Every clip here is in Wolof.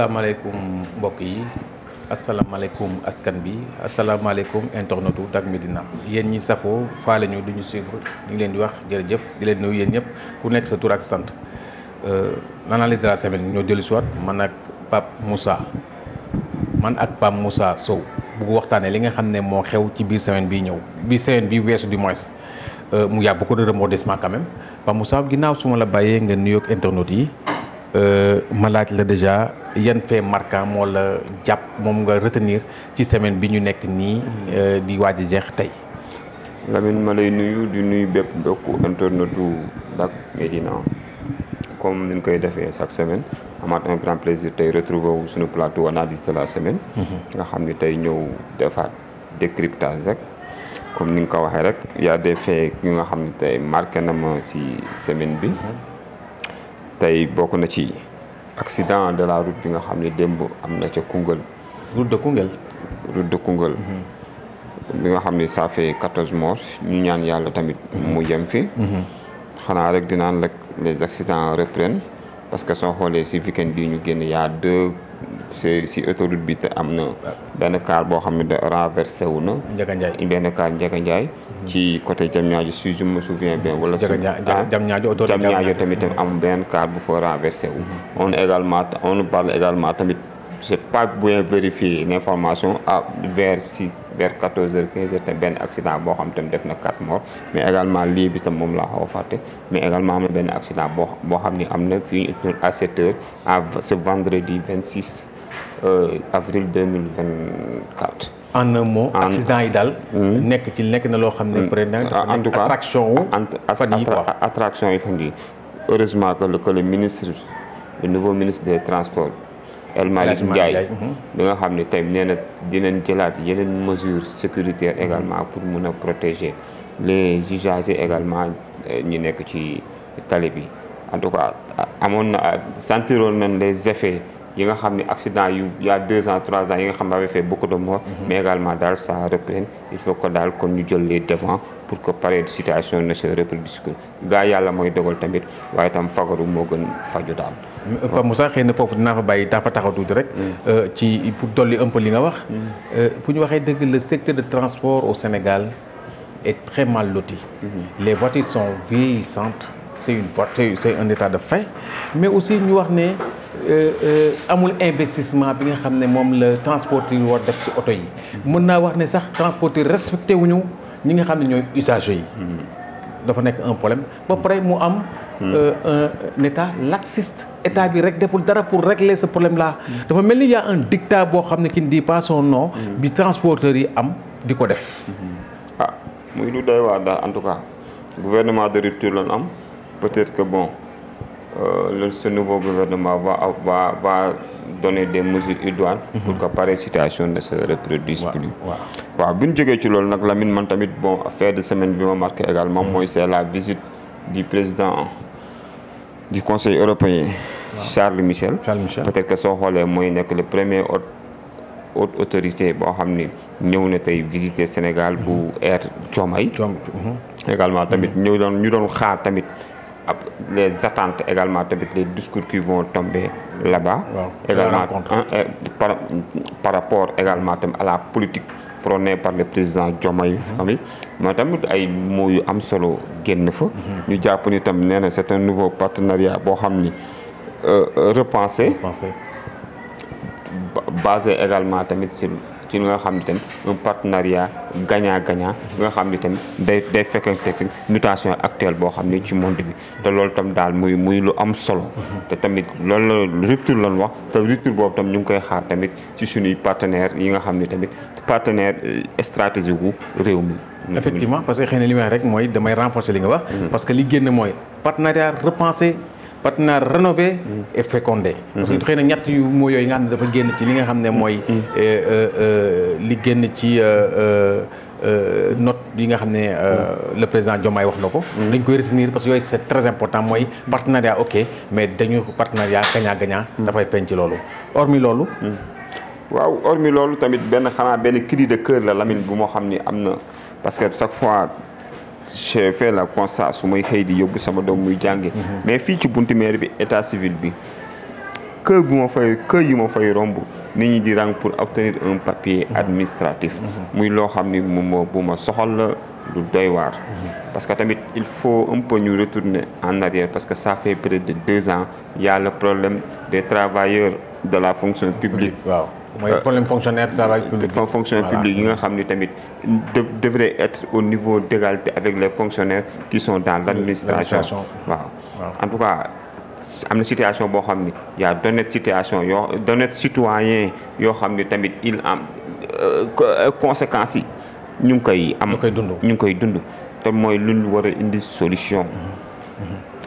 asalaamaaleykum mbokk yi asalaamaaleykum askan bi asalaamaaleykum internetu Dak Médina yéen ñi safoo faale ñu du ñu suivre ñu ngi leen di wax jërëjëf di leen nuyu yéen ñëpp ku nekk sa tur ak sant l'analyse de la semaine ñoo dellu si waat man ak Pape Moussa Sow bugg waxtaanee li nga xam ne moo xew ci biir semaine bii ñëw biir semaine bi weesu du moins mu y a beaucoup de rebondissements quand même Pape Moussa ginnaaw su ma la bàyyee nga nuyoog internet yi. ma laaj la déjà yan fait marquant moo la jàpp moom nga retenir ci semaine bi ñu nekk nii di waaj a jeex tey. Lamine ma lay nuyu di nuyu bépp mbokku internetu Dak Médina comme ni ñu koy defee chaque semaine amaat un grand plaisir tey retrouver wu suñu plateau analyse de la semaine. nga xam ni tey ñëw defaat décryptage rek comme ni nga ko waxee rek y a des faits yu nga xam ne tey marqué na ma ci semaine bi. tey bokk na ci accident de la route bi nga xam ne démb am na ca Koungheul. route de Koungheul. bi nga xam ne ça fait 14 morts ñu ñaan yàlla tamit mu yem fi. xanaa rek dinaan rek les accidents reprennent parce que soo xoolee si weekend bii ñu génn y a deux si autoroute bi te am na benn car boo xam ne da renversé wu na. Ndiaga Ndiaye benn car Ndiaga Ndiaye. ci côté Diamniadio si je me souviens bien. wala Diamniadio tamit am benn car bu fa renversé wu. on parle également tamit c'est pas bien vérifié l'information vers 14h15 te benn accident boo xam tamit def na 4 morts mais également lii bi tam moom laa xaw a fàtte mais également am na benn accident boo xam ni am na fii à 7h ce vendredi 26 avril 2024. en un mot accident yi daal. nekk na loo xam ne. en tout cas attraction fan yi quoi attraction yi fan yi heureusement que le nouveau ministre des transports. El Malick Ndiaye bi nga xam ne tey nee na dinañ jëlaat yeneen mesures sécuritaires également pour mun a protéger les usagers également ñu nekk ci tali bi en tout cas amoon na sentiroon nañ les effets yi nga xam ne accident yu y a 2 ans 3 ans yi nga xam ne avait fait beaucoup de morts mais également daal ça reprenne il faut que daal kon ñu jël les devants pour que pareille situation ne se reproduise que gaa yàlla mooy dogal tamit waaye tam fagaru moo gën faju daal. Pape Moussa xëy na foofu dinaa fa bàyyi daa fa taxaw tuuti rek. ci pour dolli un peu li nga wax. bu ñu waxee dëgg le secteur de transport au Sénégal est très mal loti. Les voitures sont vieillissantes c'est un état de fait mais aussi ñu wax ne amul investissement bi nga xam ne moom la transporteur yi war def ci oto yi. mën naa wax ne sax transporteur respecté wuñu ñi nga xam ne ñooy usagers yi. dafa nekk un problème ba pare mu am. un état laxiste état bi rek deful dara pour régler ce problème là. dafa mel ni y a un dictat boo xam ne qui ne dit pas son nom. bi transporteurs yi am di ko def. muy lu doy waar daal en tout cas gouvernement de rupture lañ am peut-être que bon ce nouveau gouvernement va donner des mesures idoines. pour que pareille situation ne se reproduise plus. waaw bu ñu jógee ci loolu nag Lamine man tamit bon affaire de semaine bi ma marqué également mooy c'est la visite du président du conseil européen. Charles Michel. peut-être que soo xoolee mooy nekk le premier haute autorité boo xam ni ñëw na tey visiter Sénégal bu air Diomaye. également tamit ñu doon xaar tamit les attentes également tamit les discours qui vont tomber là-bas. également par rapport également tamit à la politique prônée par le président Diomaye famille moo tamit ay mots yu am solo génn fa. ñu jàpp ni tam nee na c'est un nouveau partenariat boo xam ni repensé. basé également tamit ci li nga xam ne tamit un partenariat gagnant-gagnant nga xam ne tamit day fekkante mutation actuelle boo xam ne ci monde bi te loolu tam daal muy lu am solo. te tamit loolu la rupture lañ wax te rupture boobu tam ñu ngi koy xaar tamit ci suñuy partenaires yi nga xam ne tamit partenaire stratégique gu réew mi. effectivement parce que xëy na li may wax rek mooy damay renforcer li nga wax. parce que li génn mooy partenariat repensé. partenariat rénové et fécondé. parce que xëy na ñett yu moo yooyu nga xam ne dafa génn ci li nga xam ne mooy li génn ci note yi nga xam ne le président Diomaye wax na ko. dañ koy retenir parce que yooyu c'est très important mooy partenariat ok mais dañu partenariat gagnant-gagnant dafay feeñ ci loolu hormis loolu. waaw hormis loolu tamit benn cri de cœur la Lamine bu moo xam ni am na parce que chaque fois. j'ai fait le constat su may xëy di yóbbu sama doom muy jàngi mais fii ci buntu maire bi état civil bi yu ma fay romb nit ñi di rang pour obtenir un papier administratif muy loo xam ni moom bu ma soxal la lu doy waar parce que tamit il faut un peu ñu retourner en arrière parce que ça fait près de 2 ans il y a le problème des travailleurs de la fonction publique waaw mooy problème fonctionnaire travail public fonction publique yi nga xam ni tamit devrait être au niveau d'égalité avec les fonctionnaires qui sont dans l'administration waaw en tout cas am na situation boo xam ni y a d'honnêtes situations d'honnêtes citoyens yoo xam ni tamit il am conséquences yi ñu ngi koy dund te mooy lu ñu war a indi solution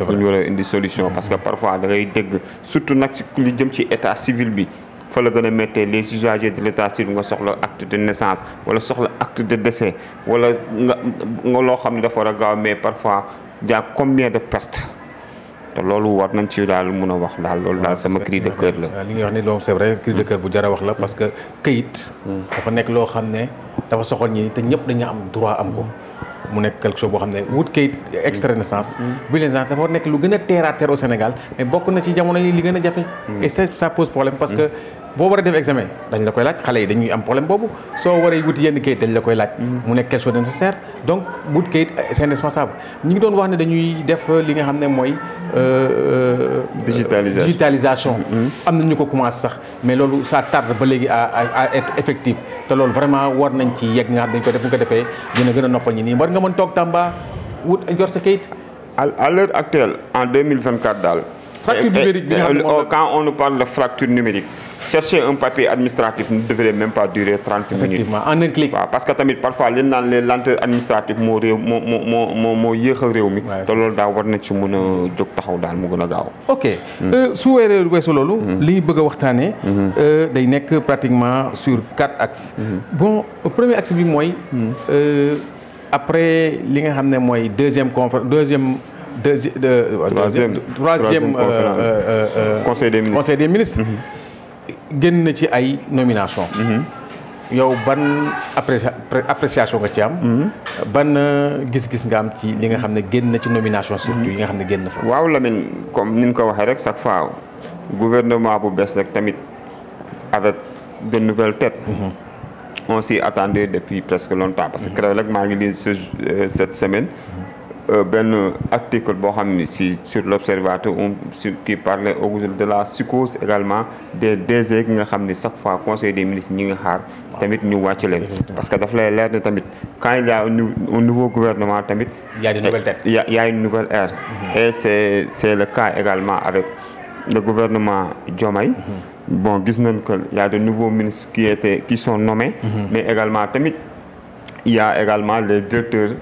lu ñu war a indi solution parce que parfois da ngay dégg surtout nag ci lu jëm ci état civil bi fa la gën a méttee les usagers de l'état civil nga soxla acte de naissance wala soxla acte de décès wala nga loo xam ne dafa war a gaaw mais parfois y a combien de pertes te loolu war nañ ci daal mun a wax daal loolu daal sama cri de cœur la. li nga wax ni loolu c'est vrai cri de cœur bu jar a wax la parce que këyit. dafa nekk loo xam ne dafa soxal ñi te ñëpp dañu am droit am ko. mu nekk quelque chose boo xam ne wut këyit extrait de naissance. bulletin de naissance dafa nekk lu gën a terre à terre au Sénégal mais bokk na ci jamono yi li gën a jafe. et ça pose problème parce que boo war a def examen dañ la koy laaj xale yi dañuy am problème boobu soo waree wuti yenn këyit dañ la koy laaj. mu nekk quelque chose de nécessaire donc wut këyit c'est indispensable ñu ngi doon wax ne dañuy def li nga xam ne mooy. digitalisation. am na ñu ko commencé sax mais loolu ça tarde ba léegi à être effectif te loolu vraiment war nañ ci yegg nga xam dañ ko def bu ko defee dina gën a noppal ñi nii war nga mën toog Tamba wut jot sa kayit. à l'heure actuelle en 2024 daal. fracture numérique bi nga xam ne quand on nous parle de fracture numérique. chercher un papier administratif ne devrait même pas durer 30 minutes. Effectivement, en un clic. waaw parce que tamit parfois li naan les lenteurs administratives moo yéexal réew mi. te loolu daal war na ci mën a jóg taxaw daal mu gën a gaaw. ok su weesoo loolu. li ñu bëgg a waxtaanee. day nekk pratiquement sur 4 axes. bon premier axe bi mooy. après li nga xam ne mooy troisième conseil des ministres. génn na ci ay nomination yow ban appréciation nga ci am. ban gis-gis nga am ci li nga xam ne génn na ci nomination surtout yi nga xam ne génn na fa. waaw Lamine comme ni ñu ko waxee rek chaque fois gouvernement bu bees rek tamit avec de nouvelles têtes. On s'y attendait depuis presque longtemps parce que keroog rek maa ngi lire cette semaine. benn article boo xam ni sur l'observateur qui parlait de la psychose également des DG nga xam ni chaque fois conseil des ministres ñi nga xaar tamit ñu wàcc leen parce que daf lay leer ne tamit quand il y a un nouveau gouvernement tamit il y a de nouvelles têtes. il y a une nouvelle ère et c'est le cas également avec le gouvernement Diomaye. Bon gis nañ que il y a de nouveaux ministres qui sont nommés mais également tamit il y a également les directeurs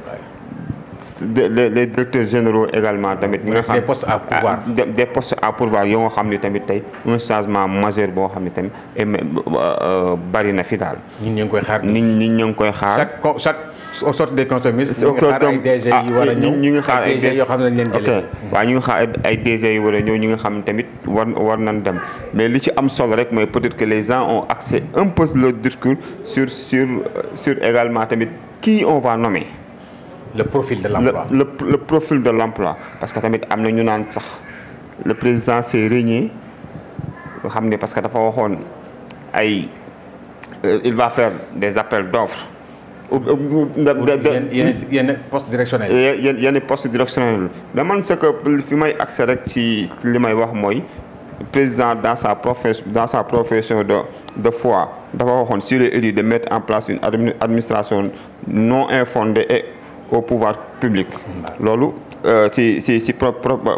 généraux également tamit ñi nga xam des postes à pourvoir des postes à pourvoir yoo nga xam ni tamit tey un changement majeur boo xam ni tamit bari na fi daal. ñun ñu ngi koy xaar. nit ñu ngi koy xaar. chaque au sortie des conseils ministres. ñu ngi xaar ay DG yu war a ñëw ñu ngi xaar ay DG yoo xam ne dañ leen jëlee. waaw ñu ngi xaar ay DG yu war a ñëw ñi nga xam ne tamit war nañ dem mais li ci am solo rek mooy peut-être que les gens ont axé un peu le discours sur également tamit qui on va nommer. Le profil de l'emploi. Le profil de l'emploi parce que tamit am na ñu naan sax le président s'est régné nga xam ne parce que dafa waxoon ay il va faire des appels d'offres. yenn poste directionnel. yenn poste directionnel mais man c'est que fi may accès rek ci li may wax mooy président dans sa profession de foi dafa waxoon s'il est élu de mettre en place une administration non infondée et au pouvoir public loolu ci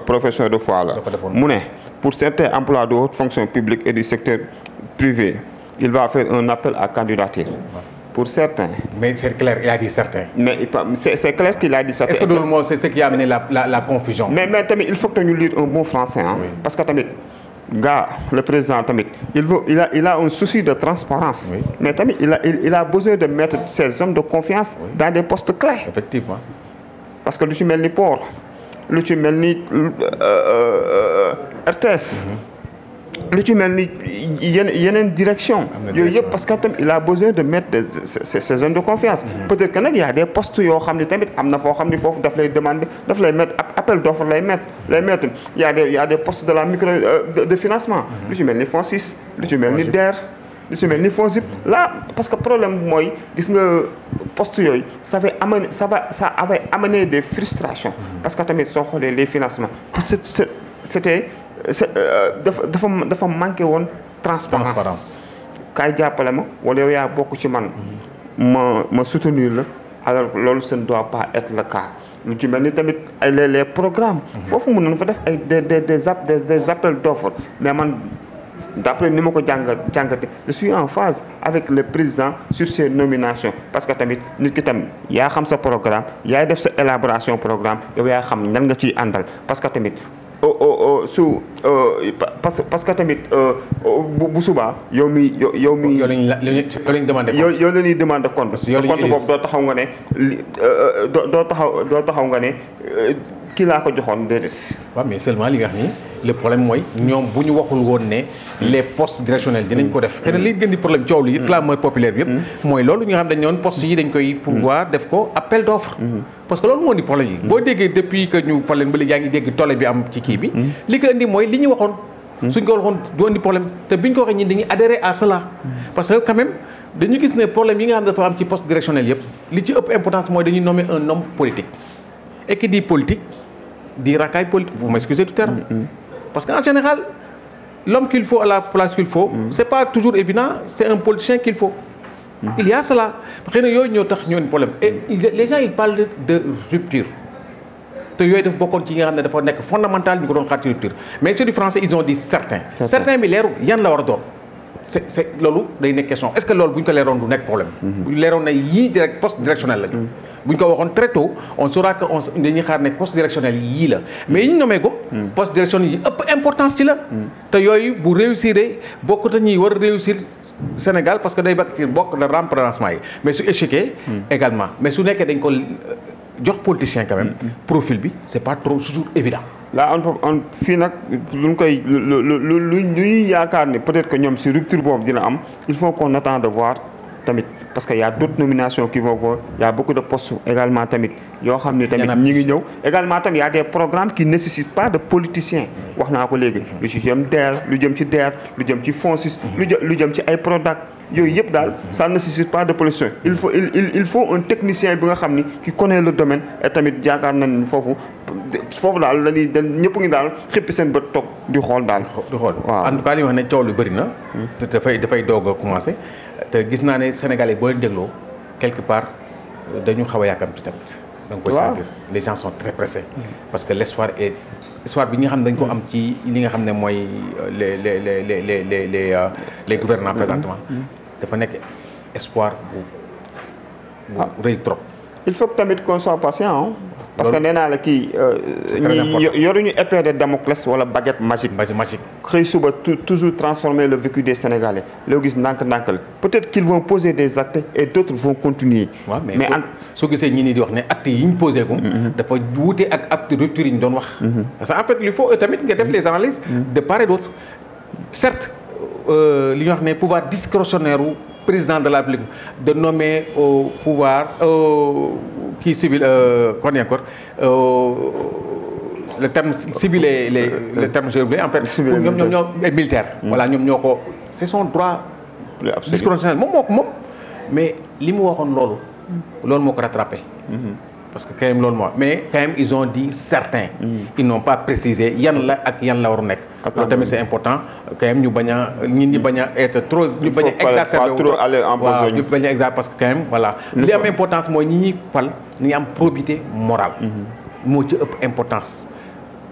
profession de foi la mu ne pour certains emplois de haute fonction publique et du secteur privé il va faire un appel à candidature pour certains. Mais c'est clair, il a dit certains. Mais c'est clair qu'il a dit certains. Est-ce que c'est ce qui a amené la confusion? Mais tamit il faut que ñu lire un bon français oui. Parce que tamit le président tamit il a un souci de transparence. Oui. Mais tamit il a besoin de mettre ses hommes de confiance dans des postes clés. Effectivement. Parce que lu ci mel ni port lu ci mel ni RTS. lu ci mel ni yeneen direction yooyu yëpp parce que tamit il a besoin de mettre ces zones de confiance. Peut-être que nag y a des postes yoo xam ne tamit am na foo xam ne foofu daf lay demander daf lay mettre appel d'offre lay mettre y a des postes de la micro de financement. lu ci mel ni FONSIS lu ci mel ni DER. lu ci mel ni FONSIP là parce que problème bi mooy gis nga poste yooyu ça avait amené des frustrations. parce que tamit soo xoolee les financements c'était dafa manqué woon transparence kaay jàppale ma wala yow yaa bokk ci man ma soutenir la alors loolu ça ne doit pas être le cas lu ci mel ni tamit ay les programmes foofu mën nañu fa def ay des appels d'offres mais man d'après ni ma ko jàngate je suis en phase avec le président sur ces nominations parce que tamit nit ki tam yaa xam sa programme yaay def sa élaboration programme yow yaa xam nan nga ciy àndal parce que tamit parce que tamit bu subaa yow mi yow la ñuy demandé compte. parce que compte boobu doo taxaw nga ne doo taxaw nga ne kii laa ko joxoon déedéet. waaw mais seulement li nga xam ni le problème mooy ñoom bu ñu waxul woon ne les postes directionnels dinañ ko def. xëy na li gën di problème coow li clameur populaire bi yëpp. mooy loolu ñu nga xam dañ ñoon postes yi dañ koy pouvoir def ko appel d'offre. parce que loolu moo di problème yi. boo déggee depuis que ñu fal leen ba léegi yaa ngi dégg tolle bi am ci kii bi. li ko indi mooy li ñu waxoon. suñ ko waxoon du indi problème te biñ ko waxee ñun dañuy adhérer à cela. parce que quand même dañu gis ne problème yi nga xam dafa am ci poste directionnel yëpp li ci ëpp importance mooy dañuy nommer un homme politique. et qui dit politique dit racaille politique vous m'excusez du terme. parce qu'en général l'homme qu'il faut à la place qu'il faut. c'est pas toujours évident c'est un politicien qu'il faut. il y a cela xëy na yooyu ñoo tax ñoo problème et les gens ils parlent de rupture te yooyu daf bokkoon ci nga xam ne dafa nekk fondamental ñu ko doon xaar ci rupture mais c'est du français ils ont dit certains bi leeru yan la war a doon c'est loolu day nekk question est-ce que loolu bu ñu ko leeroon du nekk problème bu ñu leeroon ne yii direct poste directionnel lañu bu ñu ko waxoon très tôt on saura que dañuy xaar ne poste directionnel yii la mais yi ñu nommé ko poste directionnel yi ëpp importance ci la te yooyu bu réussir bokkut ñuy war a réussir Sénégal parce que day bokk na remplacement yi mais su échoué également mais su nekkee dañ ko jox politicien quand même profil bi c'est pas trop toujours évident. là on fii nag luñ koy lu ñuy yaakaar ne peut-être que ñoom si rupture boobu dina am il faut qu'on attend de voir tamit parce que y a d'autres nominations qui vont voir y a beaucoup de postes également tamit yoo xam ne tamit ñi ngi ñëw également tamit y a des programmes qui nécessitent pas de politiciens wax naa ko léegi lu ci jëm DER lu jëm ci DER lu jëm ci FONSIS lu jëm ci ay PRODAC yooyu yëpp daal ça ne nécessite pas de politicien il faut un technicien bi nga xam ni qui connaît le domaine et tamit yaakaar nañ foofu daal la ñuy ñëpp ngi daal xippi seen bët toog di xool daal. di xool waaw en tout cas li wax ne coow lu bëri na. te dafay doog a commencer te gis naa ne Sénégalais boo leen dégloo quelque part dañu xaw a yàkkamti tamit. da nga koy sentir les gens sont très pressés. parce que l'espoir bi nga xam ne dañ ko am ci li nga xam ne mooy les gouvernants présentement. dafa nekk espoir bu rëy trop. il faut que tamit qu'on soit patient parce que nee naa la kii ñi yoruñu épée de Damoclès wala baguette magique. xëy suba toujours transformer le vécu des Sénégalais loo gis ndànk-ndànk la peut-être qu'ils vont poser des actes et d'autres vont continuer. waaw mais soo gisee ñi di wax ne actes yi ñu posé ko. dafa wuute ak acte de rupture yi ñu doon wax. parce que en fait il faut tamit nga def les analyses de part et d'autre certes li ñuy wax ne pouvoir discrétionnaire u président de la République de nommer au pouvoir kii civil kon encore le terme civil et le terme civil en fait ñoom militaire voilà ñoom ñoo ko c'est son droit discrétionnaire moom mais li mu waxoon loolu moo ko rattrapé parce que quand même loolu moo mais quand même ils ont dit certains ils n'ont pas précisé yan la ak yan la war a nekk loolu tamit c'est important quand même ñu bañ a ñi bañ a être trop ñu bañ a exacerber waaw ñu bañ a exacerber parce que quand même voilà li am importance mooy ñi ñuy fal ni am probité morale moo ci ëpp importance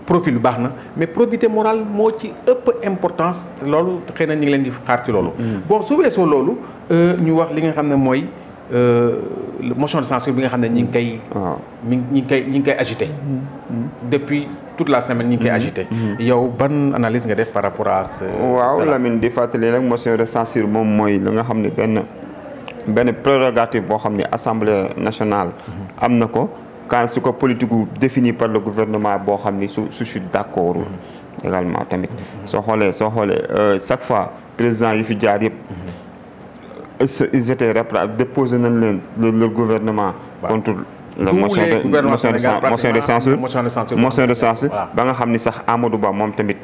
profil bi baax na mais probité morale moo ci ëpp importance loolu xëy na ñu ngi leen di xaar ci loolu bon su weesoo loolu ñu wax li nga xam ne mooy motion de censure bi nga xam ne ñi ngi koy agité depuis toute la semaine ñi ngi koy agité yow ban analyse nga def par rapport à ce waaw Lamine di fàttali nag motion de censure moom mooy la nga xam ne benn prérogative boo xam ne assemblée nationale am na ko quand su ko politique défini par le gouvernement boo xam ni su suis d'accord également tamit soo xoolee chaque fois président yi fi jaar yëpp ils étaient déposé nañ leen le gouvernement contre la motion de censure ba nga xam ni sax Amadou Ba moom tamit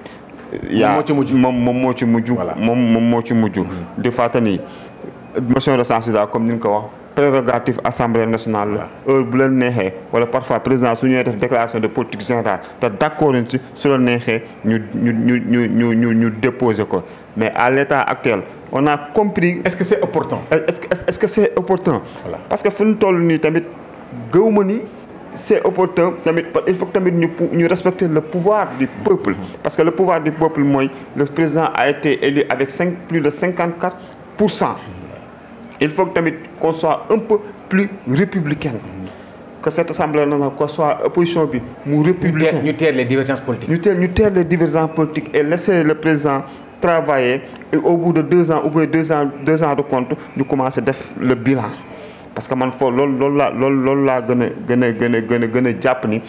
moom moo ci mujj di fàttali motion de censure daal comme ni nga ko wax prérogative assemblée nationale la heure bu leen neexee wala parfois président su ñuy def déclaration de politique générale te d'accord ci su la neexee ñu déposer ko mais à l'état actuel on a compris. Est-ce que c'est opportun? Est-ce que c'est opportun? Parce que fu ñu toll nii tamit gëwuma ni c'est opportun tamit il faut que tamit ñu respecter le pouvoir du peuple parce que le pouvoir du peuple mooy le président a été élu avec plus de 54%. Il faut que tamit qu'on soit un peu plus républicain. Que cette assemblée nationale qu'on soit opposition bi mu républicain. ñu teer les divergences politiques. ñu teer les divergences politiques et laisser le président travailler et au bout de 2 ans ou bien 2 ans de compte ñu commencer def le bilan. Parce que man foofu loolu laa gën a jàpp ni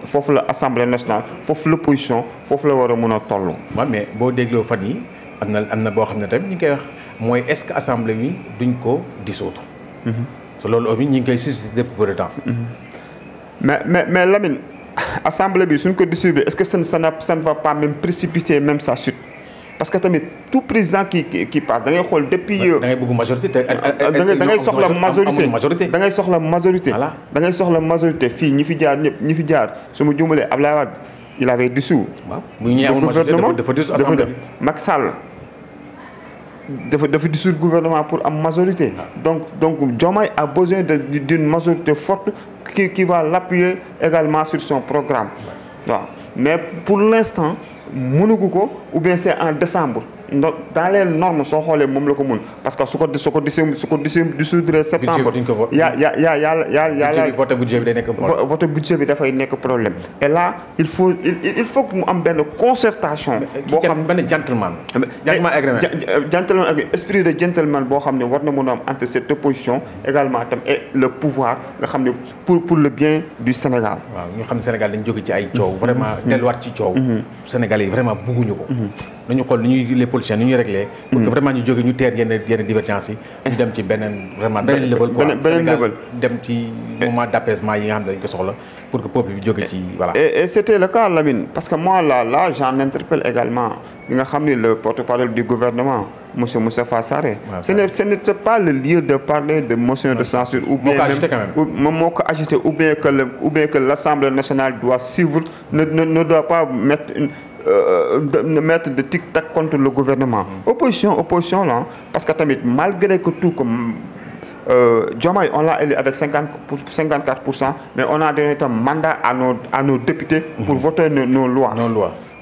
foofu la assemblée nationale foofu l'opposition foofu la war a mën a toll. waaw mais boo dégloo fan yi am na boo xam ne tamit ñu ngi koy wax mooy est-ce que assemblée bi duñ ko dissoudre. so loolu aussi ñu ngi koy susciter depuis peu de temps. mais Lamine assemblée bi suñ ko dissoudre est-ce que ça ne va pas même précipiter même sa chute. Parce que tamit tout président qui passe da ngay xool depuis. da ngay bëgg majorité te da ngay soxla majorité da ngay soxla majorité. voilà da ngay soxla majorité fii ñi fi jaar su ma juumalee Abdoulaye Wade il avait dissous. waaw bu ñu amoon majorité dafa dissous assemblée bi. Macky Sall dafa dissoudre gouvernement pour am majorité. donc Diomaye a besoin d'une majorité forte qui va l'appuyer également sur son programme. waaw mais pour l'instant mënugu ko ou bien c'est en décembre dans les normes soo xoolee moom la ko mën parce que su ko dissoudre septembre vote budget bi day nekk problème. vote budget bi dafay nekk problème et là il faut que mu am benn concertation boo xam benn gentleman ak esprit de gentleman boo xam ne war na mën a am entre cette opposition également tam et le pouvoir nga xam ne pour le bien du Sénégal. waaw ñu xam ne Sénégal dañu jóge ci ay coow vraiment delluwaat ci coow Sénégalais yi vraiment bëgguñu ko nañu xool ni ñuy les politiciens ni ñuy réglé pour que vraiment ñu jóge ñu teer yenn divergence yi ñu dem ci beneen level quoi Sénégal dem ci moment d'apaisement yi nga xam ne dañ ko soxla pour que peuple bi jóge ci voilà. Et c'était le cas Lamine parce que moi là j'en interpelle également li nga xam ne le porte-parole du gouvernement monsieur Moustapha Sarré. Ce n'était pas le lieu de parler de motion de censure ou bien moo ko agité ou bien que l'Assemblée nationale doit suivre ne doit pas mettre de tic-tac contre le gouvernement. Opposition là parce que tamit malgré que tout comme Diomaye on l'a élu avec 54%, mais on a donné un mandat à nos députés pour voter nos lois.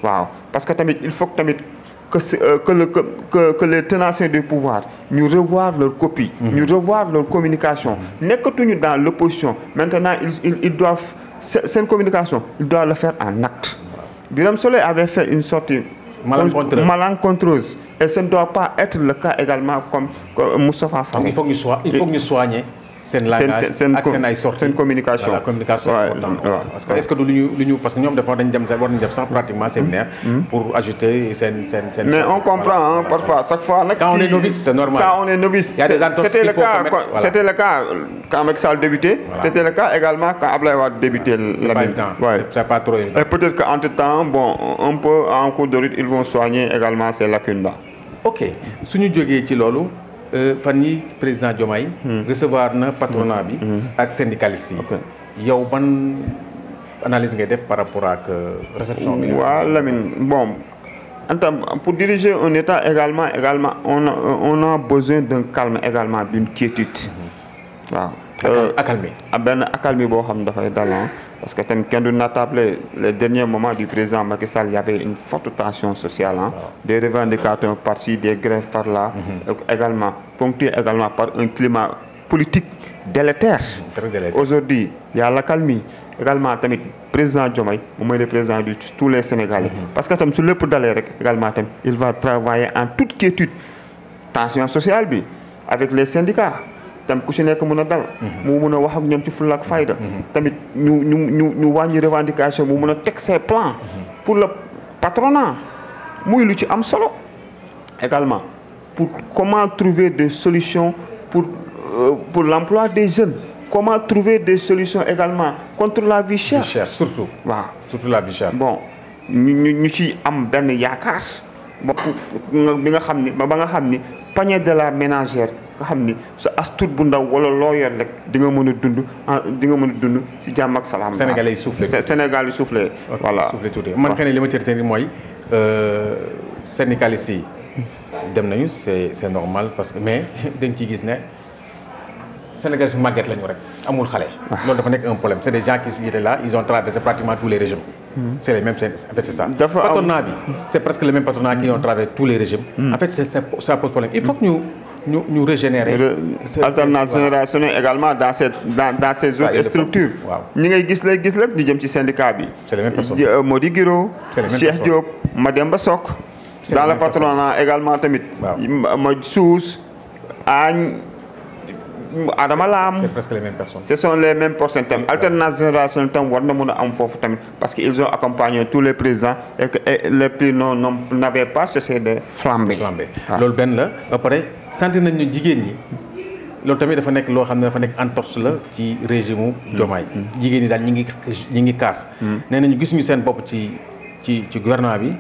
Waaw parce que tamit il faut que tamit que les tenanciers du pouvoir ñu revoir leur copie, ñu revoir leur communication. Nekkatuñu dans l'opposition. Maintenant ils doivent cette communication, ils doivent le faire en acte. Birame Souleye avait fait une sortie malencontreuse et ce ne doit pas être le cas également comme Moustapha Sarré. Donc il faut que ñu soigner seen langage ak seen ay sorties seen communication. La communication parce que est-ce que du lu ñu parce que ñoom dafa dañ dem war nañ def sax pratiquement séminaire pour ajouter seen mais on comprend parfois chaque fois nag. Quand on est novice c'est normal. Quand on est novice c'était le cas quand Macky Sall débutait. C'était le cas également quand Abdoulaye Wade débutait. C'est pas évident. C'est pas trop évident. Et peut-être qu'entre-temps bon un peu en cours de route ils vont soigner également ces lacunes là. Ok suñu jógee ci loolu. fan yi président Diomaye recevoir na patronat bi ak syndicalistes yi yow ban analyse ngay def par rapport ak réception bi. waaw Lamine bon pour diriger un État également on a besoin d'un calme également d'une quiétude waaw accalmie boo xam dafay dal parce que tamit kenn du natable les derniers moments du président Macky Sall il y avait une forte tension sociale des revendications par-ci des grèves par-là également ponctué également par un climat politique délétère. Aujourd'hui il y a l'accalmie également tamit président Diomaye moom mooy le président de tous les Sénégalais parce que tam su lépp dalee rek également tam il va travailler en toute quiétude tension sociale bi avec les syndicats tam ku ci nekk mën a dal mu mën a wax ak ñoom ci fulla ak fayda tamit ñu wàññi revendication mu mën a teg ses plans pour le patronat muy lu ci am solo également pour comment trouver des solutions pour l'emploi des jeunes, comment trouver des solutions également contre la vie chère. Vie chère surtout. waaw surtout la vie chère. bon ñu ci am benn yaakaar ba bi nga xam ni ba nga xam ni panier de la ménagère nga xam ni sa astut bu ndaw wala loo yor rek di nga mën a dund si jàmm ak salaam. Sénégalais yi soufflé. Sénégal yi soufflé. voilà soufflé tuuti man xëy na li ma ci retenir mooy syndicalistes yi dem nañu c'est normal parce que mais dañ ciy gis ne Sénégal su màgget lañu rek amul xale. loolu dafa nekk un problème c'est des gens qui étaient là ils ont traversé pratiquement tous les régimes. c'est les mêmes en fait c'est ça. patronat bi c'est presque le même patronat qui ont traversé tous les régimes. en fait ça pose problème il faut que ñu régénérer. alternance générationnelle également dans ces autres structures. waaw ñi ngay gis la ñu jëm ci syndicat bi. c'est les mêmes personnes. Mody Guiro. Cheikh Diop Mademba Sock. dans le patronat également tamit. waaw ma Suus Agne Adama Lam. c'est presque les mêmes personnes. ce sont les mêmes personnes tam alternance générationnelle tam war na mën a am foofu tamit parce que ils ont accompagné tous les présidents et que les prix n'avaient pas cessé de flamber. loolu benn la ba pare sentir nañ ñu jigéen ñi loolu tamit dafa nekk loo xam ne dafa nekk entorse la ci régime Diomaye. jigéen ñi daal ñi ngi kaas. nee nañu gisuñu seen bopp ci gouvernement bi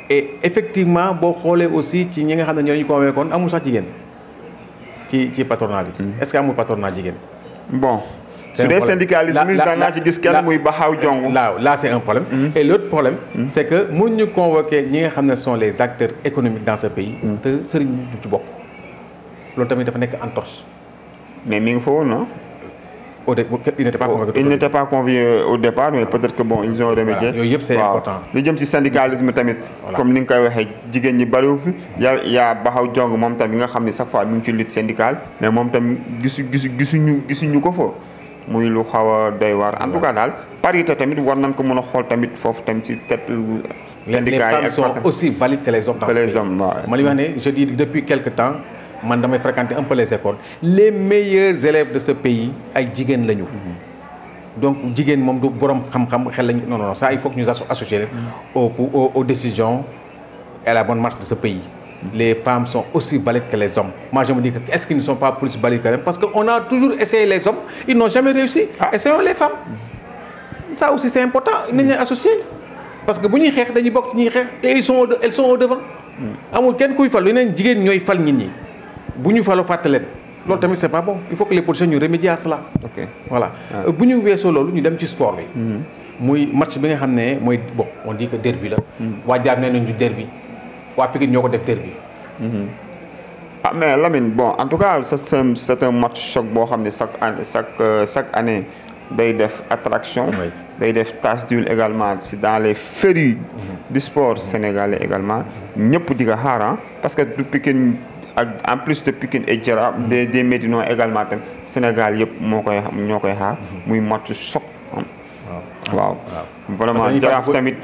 et effectivement boo xoolee aussi ci ñi nga xam ne ñoo ñu convaincre kon amul sax jigéen. ci patronat bi. est-ce que amul patronat jigéen. bon su dee syndicalisme mi daan naa ci gis kenn muy Baxaw Jong. là c'est un problème. et l'autre problème. c'est que mun ñu convoquer ñi nga xam ne sont les acteurs économiques dans ce pays. te sëriñ du ci bokk. loolu tamit dafa nekk entorse. mais mi ngi fa woon non. il n'était pas convoqué. il n'était pas convié au départ mais peut-être que bon ils ont remédié. yooyu yëpp c'est important. li jëm ci syndicalisme tamit. comme ni nga koy waxee jigéen ñi bariwu fi. yaa Baxaw Jong moom tamit nga xam ne chaque fois mi ngi ci lutte syndicale mais moom tamit gisuñu ko fa. muy lu xaw a doy waar en tout cas daal parité tamit war nañ ko mën a xool tamit foofu tamit ci tête syndicat yi. les femmes sont aussi valides que les hommes dans ce pays. que les hommes waaw. ma li wax ne je dis depuis quelque temps man damay fréquenter un peu les écoles les meilleurs élèves de ce pays ay jigéen lañu. donc jigéen moom du borom xam-xam xel lañu non ça il faut que ñu associer leen aux décisions et à la bonne marche de ce pays. Les femmes sont aussi valides que les hommes. Moi, je me dis que est-ce qu'ils ne sont pas plus valides que les hommes? Parce qu'on a toujours essayé les hommes, ils n'ont jamais réussi. Essayons les femmes. Ça aussi, c'est important. Ils sont associés. Parce que si nous dañuy bokk ñi xex et elles sont au devant. Amul kenn kuy fal yeneen jigéen ñooy fal nit ñi. Bu ñu faloo fàtte leen. Loolu tamit c'est pas bon. Il faut que les politiciens ñu remédient à cela. OK. Voilà. Bu ñu weesoo loolu ñu dem ci sport bi. Muy match bi nga xam ne mooy bon on dit que derby la. Waa jaar nee nañ du derby. waa Pikine ñoo ko def derby. Mais Lamine bon en tout cas c'est un match choc boo xam ne chaque année day def attraction. day def tache d'huile également si dans les férus du sport sénégalais également ñëpp di nga xaar parce que du Pikine ak en plus de Pikine et Jaraaf des Médinois également tam Sénégal yëpp ñoo koy xaar muy match choc. waaw vraiment Jaraaf tamit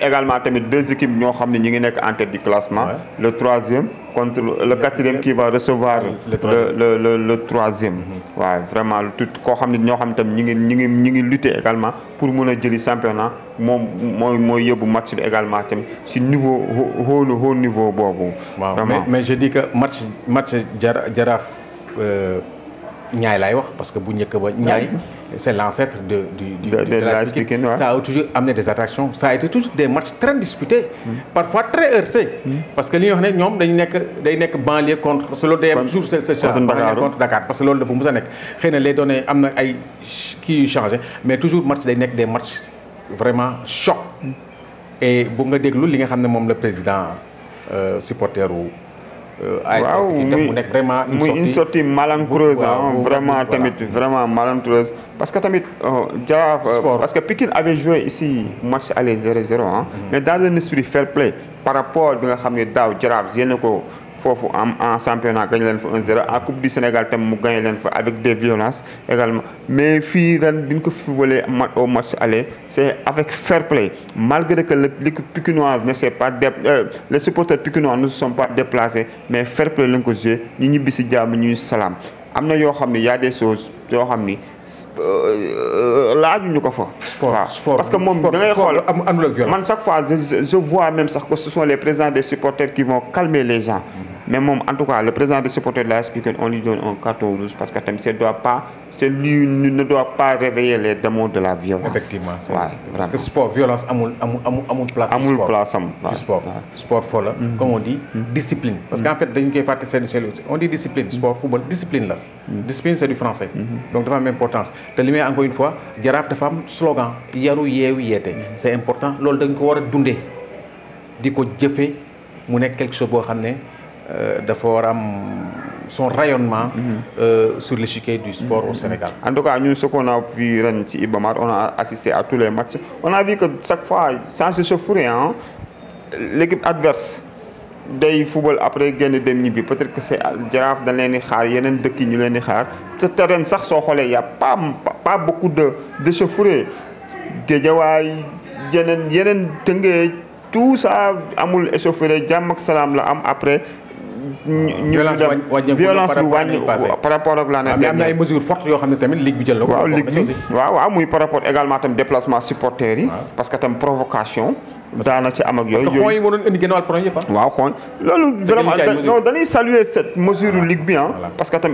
également tamit deux équipes ñoo xam ne ñi ngi nekk en tête du classement. Le troisième contre le quatrième qui va recevoir le troisième. waaw vraiment tout koo xam ne ñoo xam ne tam ñi ngi lutter également pour mun a jëli championnat moom mooy yóbbu match bi également tamit si niveau haut niveau boobu. vraiment mais je dis que match Jaraaf Niayes laay wax parce que bu njëkk ba Niayes c'est l'ancêtre de l'AS Pikine. Ça a toujours amené des attractions. Ça a été toujours des matchs très disputés. Parfois très heurtés. Parce que li ñu wax ne ñoom day nekk banlieue contre parce que loolu day am toujours banlieue contre Dakar parce que loolu dafa mës a nekk xëy na les données am na ay kii yu changé mais toujours match day nekk des matchs vraiment choc. Et bu nga déglu li nga xam ne moom le président supporteru waaw mu nekk vraiment une sortie malencontreuse vraiment tamit vraiment malencontreuse parce que tamit Jaraaf parce que Pikine avait joué ici match aller 0-0 mais dans un esprit fair play par rapport bi nga xam ne daaw Jaraaf yéen ko foofu en championnat gagné leen fa 1-0 en coupe du Sénégal tam mu gagné leen fa avec des violences également mais fii ren bi ñu ko footballé au match aller c'est avec fair play malgré que l'équipe pikinoise ne s'est pas les supporters pikinois ne se sont pas déplacés mais fair play lañ ko joué ñu ñibbi si jàmm ñuy salaam am na yoo xam ne y a des choses yoo xam ni laajuñu ko fa. sport parce que moom da ngay xool amul ak violence. man chaque fois je vois même sax que ce sont les présidents des supporters qui vont calmer les gens. mais moom en tout cas le président des supporters de l'AS Pikine on lui donne un carton rouge parce que tamit lui ne doit pas réveiller les démons de la violence. effectivement c'est vrai parce que sport violence amul place. amul place am ci sport. sport fo la comme on dit discipline. parce qu'en fait dañu koy fàtte seen on dit discipline sport football discipline la. discipline c'est du français. donc dafa am importance te li may encore une fois Jaraaf dafa am slogan yaru yeewu yeete. c'est important loolu dañ ko war a dundee di ko jëfee mu nekk quelque chose boo xam ne dafa war a am son rayonnement sur l'échiquier du sport au Sénégal. En tout cas, nous, ce qu'on a vu ici, Iba Mar, on a assisté à tous les matchs. On a vu que chaque fois, sans se chauffer, hein, l'équipe adverse day football après génn dem ñibbi peut-être que c'est Jaraaf dañ leen di xaar yeneen dëkk yi ñu leen di xaar te terrain sax soo xoolee y a pas beaucoup de chaufferie Guédiawaye yeneen Tëngéej tout ça amul échauffourée jàmm ak salaam la am après. violence bi wàññi par rapport ak l'année dernière. am na ay mesures fortes yoo xam ne tamit ligue bi jël na ko. waaw ligue bi waaw muy par rapport également tam déplacement supporters yi. parce que tam provocation. daana ci am ak yooyu. parce que xooñ yi moo doon indi génn problème yëpp waaw xooñ loolu vraiment non dañuy saluer cette mesure ligue bi parce que tam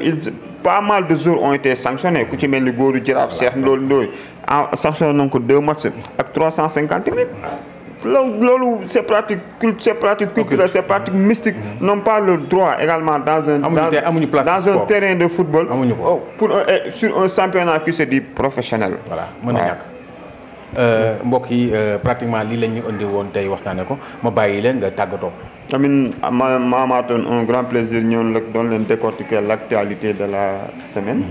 pas mal de joueurs ont été sanctionnés ku ci mel ni góoru Jaraaf Cheikh Ndoye sanctionné nañ ko 2 matchs ak 350 000. loolu c'est pratique culturelle c'est pratique mystique n'ont pas le droit également dans un terrain de football sur un championnat qui se dit professionnel. voilà mën na ñàkk mbokk yi pratiquement lii la ñu indi woon tey waxtaane ko ma bàyyi leen nga tàggatoo. amin ma amaatoon un grand plaisir ñoon la doon leen décortiquer l'actualité de la semaine.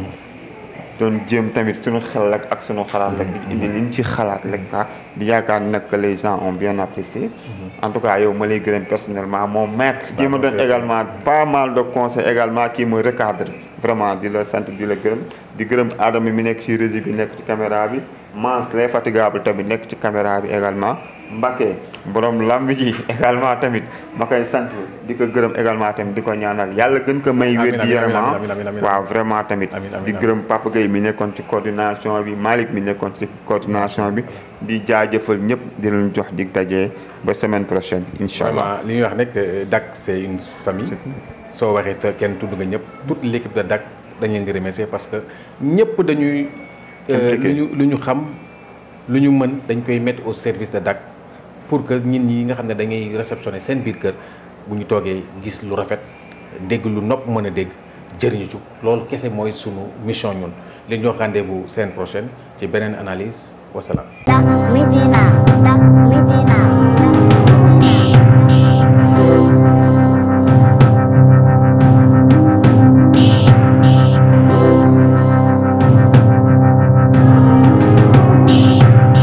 doon jéem tamit suñu xel ak suñu xalaat rek di indi liñ ci xalaat rek di yaakaar nag que les gens ont bien apprécié. En tout cas yow ma lay gërëm personnellement mon maître qui me donne également pas mal de conseils également qui me recadre vraiment di la sant di la gërëm di gërëm Adama mi nekk ci régie bi nekk ci caméra bi Mans l'infatigable tamit nekk ci caméra bi également Mbacké borom lamb ji également tamit ma koy sant di ko gërëm également tamit di ko ñaanal yàlla gën ko may wér gi yaram waaw vraiment tamit di gërëm Papa Gueye mi nekkoon ci coordination bi Malick mi nekkoon ci coordination bi di jaajëfal ñëpp di leen jox dig daje ba semaine prochaine incha allah. li ñuy wax nag DAC c'est une famille soo waxee te kenn tudd nga ñëpp toute l'équipe de DAC dañ leen di remercier parce que ñëpp dañuy lu ñu xam lu ñu mën dañ koy mettre au service de DAC pour que nit ñi nga xam ne dañuy réceptionner seen biir kër bu ñu toogee gis lu rafet dégg lu nopp mën a dégg jëriñu ci loolu kese mooy sunu mission ñun li ñu wax rendez-vous semaine prochaine ci beneen analyse wasalaam.